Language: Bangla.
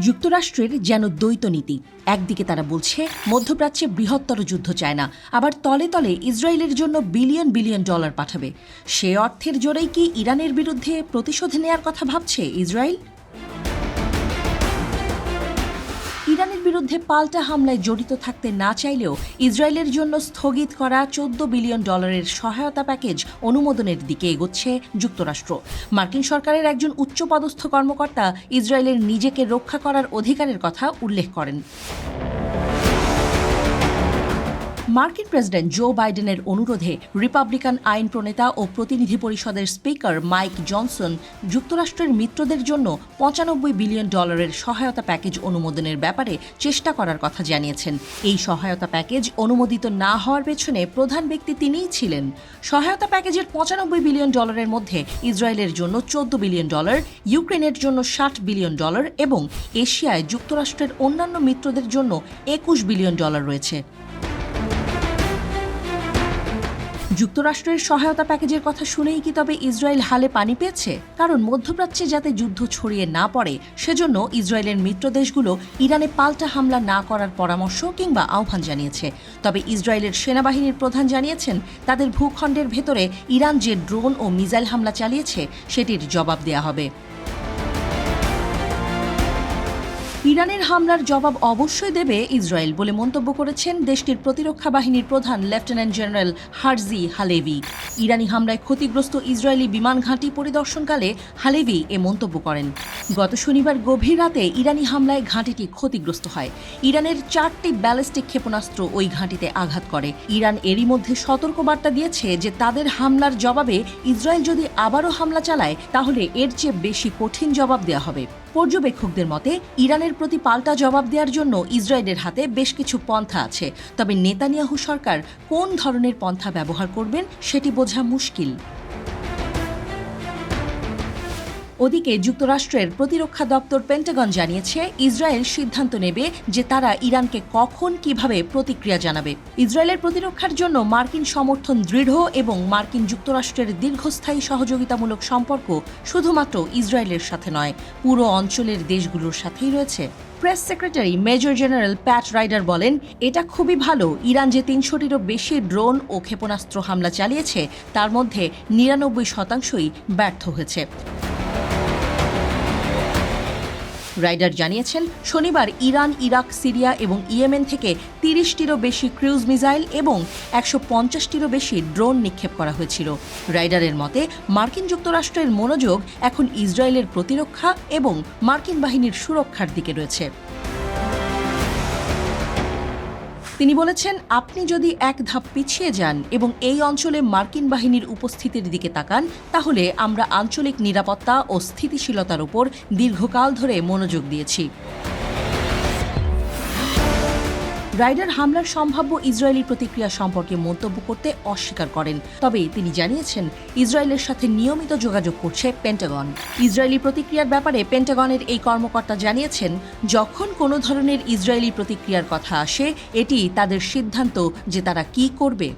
যুক্তরাষ্ট্রের যেন দ্বৈত নীতি। একদিকে তারা বলছে মধ্যপ্রাচ্যে বৃহত্তর যুদ্ধ চায় না, আবার তলে তলে ইসরায়েলের জন্য বিলিয়ন বিলিয়ন ডলার পাঠাবে। সে অর্থের জোরেই কি ইরানের বিরুদ্ধে প্রতিশোধ নেয়ার কথা ভাবছে ইসরায়েল? ইরানের বিরুদ্ধে পাল্টা হামলায় জড়িত থাকতে না চাইলেও ইসরায়েলের জন্য স্থগিত করা 14 বিলিয়ন ডলারের সহায়তা প্যাকেজ অনুমোদনের দিকে এগোচ্ছে যুক্তরাষ্ট্র। মার্কিন সরকারের একজন উচ্চপদস্থ কর্মকর্তা ইসরায়েলের নিজেকে রক্ষা করার অধিকারের কথা উল্লেখ করেন। মার্কিন প্রেসিডেন্ট জো বাইডেনের অনুরোধে রিপাবলিকান আইন প্রণেতা ও প্রতিনিধি পরিষদের স্পিকার মাইক জনসন যুক্তরাষ্ট্রের মিত্রদের জন্য 95 বিলিয়ন ডলারের সহায়তা প্যাকেজ অনুমোদনের ব্যাপারে চেষ্টা করার কথা জানিয়েছেন। এই সহায়তা প্যাকেজ অনুমোদিত না হওয়ার পেছনে প্রধান ব্যক্তি তিনিই ছিলেন। সহায়তা প্যাকেজের 95 বিলিয়ন ডলারের মধ্যে ইসরায়েলের জন্য 14 বিলিয়ন ডলার, ইউক্রেনের জন্য 60 বিলিয়ন ডলার এবং এশিয়ায় যুক্তরাষ্ট্রের অন্যান্য মিত্রদের জন্য 21 বিলিয়ন ডলার রয়েছে। যুক্তরাষ্ট্রের সহায়তা প্যাকেজের কথা শুনেই কি তবে ইসরায়েল হালে পানি পেয়েছে? কারণ মধ্যপ্রাচ্যে যাতে যুদ্ধ ছড়িয়ে না পড়ে সেজন্য ইসরায়েলের মিত্র দেশগুলো ইরানে পাল্টা হামলা না করার পরামর্শ কিংবা আহ্বান জানিয়েছে। তবে ইসরায়েলের সেনাবাহিনীর প্রধান জানিয়েছেন তাদের ভূখণ্ডের ভেতরে ইরান যে ড্রোন ও মিসাইল হামলা চালিয়েছে সেটির জবাব দেয়া হবে। ইরানের হামলার জবাব অবশ্যই দেবে ইসরায়েল বলে মন্তব্য করেছেন দেশটির প্রতিরক্ষা বাহিনীর প্রধান লেফটেন্যান্ট জেনারেল হারজি হালেভি। ইরানি হামলায় ক্ষতিগ্রস্ত ইসরায়েলি বিমান ঘাঁটি পরিদর্শনকালে হালেভি এ মন্তব্য করেন। গত শনিবার গভীর রাতে ইরানি হামলায় ঘাঁটিটি ক্ষতিগ্রস্ত হয়। ইরানের 4টি ব্যালিস্টিক ক্ষেপণাস্ত্র ওই ঘাঁটিতে আঘাত করে। ইরান এরই মধ্যে সতর্কবার্তা দিয়েছে যে তাদের হামলার জবাবে ইসরায়েল যদি আবারও হামলা চালায় তাহলে এর চেয়ে বেশি কঠিন জবাব দেওয়া হবে। পর্যবেক্ষকদের মতে ইরানের প্রতি পাল্টা জবাব দেওয়ার জন্য ইসরায়েলের হাতে বেশ কিছু পন্থা আছে, তবে নেতানিয়াহু সরকার কোন ধরনের পন্থা ব্যবহার করবেন সেটি বোঝা মুশকিল। ওদিকে যুক্তরাষ্ট্রের প্রতিরক্ষা দপ্তর পেন্টাগন জানিয়েছে ইসরায়েল সিদ্ধান্ত নেবে যে তারা ইরানকে কখন কিভাবে প্রতিক্রিয়া জানাবে। ইসরায়েলের প্রতিরক্ষার জন্য মার্কিন সমর্থন দৃঢ় এবং মার্কিন যুক্তরাষ্ট্রের দীর্ঘস্থায়ী সহযোগিতামূলক সম্পর্ক শুধুমাত্র ইসরায়েলের সাথে নয়, পুরো অঞ্চলের দেশগুলোর সাথেই রয়েছে। প্রেস সেক্রেটারি মেজর জেনারেল প্যাট রাইডার বলেন, এটা খুবই ভালো। ইরান যে 300টিরও বেশি ড্রোন ও ক্ষেপণাস্ত্র হামলা চালিয়েছে তার মধ্যে 99%ই ব্যর্থ হয়েছে। রাইডার জানিয়েছেন শনিবার ইরান, ইরাক, সিরিয়া এবং ইয়েমেন থেকে 30টিরও বেশি ক্রুজ মিসাইল এবং 150টিরও বেশি ড্রোন নিক্ষেপ করা হয়েছিল। রাইডারের মতে মার্কিন যুক্তরাষ্ট্রের মনোযোগ এখন ইসরায়েলের প্রতিরক্ষা এবং মার্কিন বাহিনীর সুরক্ষার দিকে রয়েছে। তিনি বলেছেন, আপনি যদি এক ধাপ পিছিয়ে যান এবং এই অঞ্চলে মার্কিন বাহিনীর উপস্থিতির দিকে তাকান তাহলে আমরা আঞ্চলিক নিরাপত্তা ও স্থিতিশীলতার উপর দীর্ঘকাল ধরে মনোযোগ দিয়েছি। রাইডার হামলার সম্ভাব্য ইসরায়েলি প্রতিক্রিয়া সম্পর্কে মন্তব্য করতে অস্বীকার করেন, তবে তিনি জানিয়েছেন ইসরায়েলের সাথে নিয়মিত যোগাযোগ করছে পেন্টাগন। ইসরায়েলি প্রতিক্রিয়ার ব্যাপারে পেন্টাগনের এই কর্মকর্তা জানিয়েছেন, যখন কোনো ধরনের ইসরায়েলি প্রতিক্রিয়ার কথা আসে এটি তাদের সিদ্ধান্ত যে তারা কী করবে।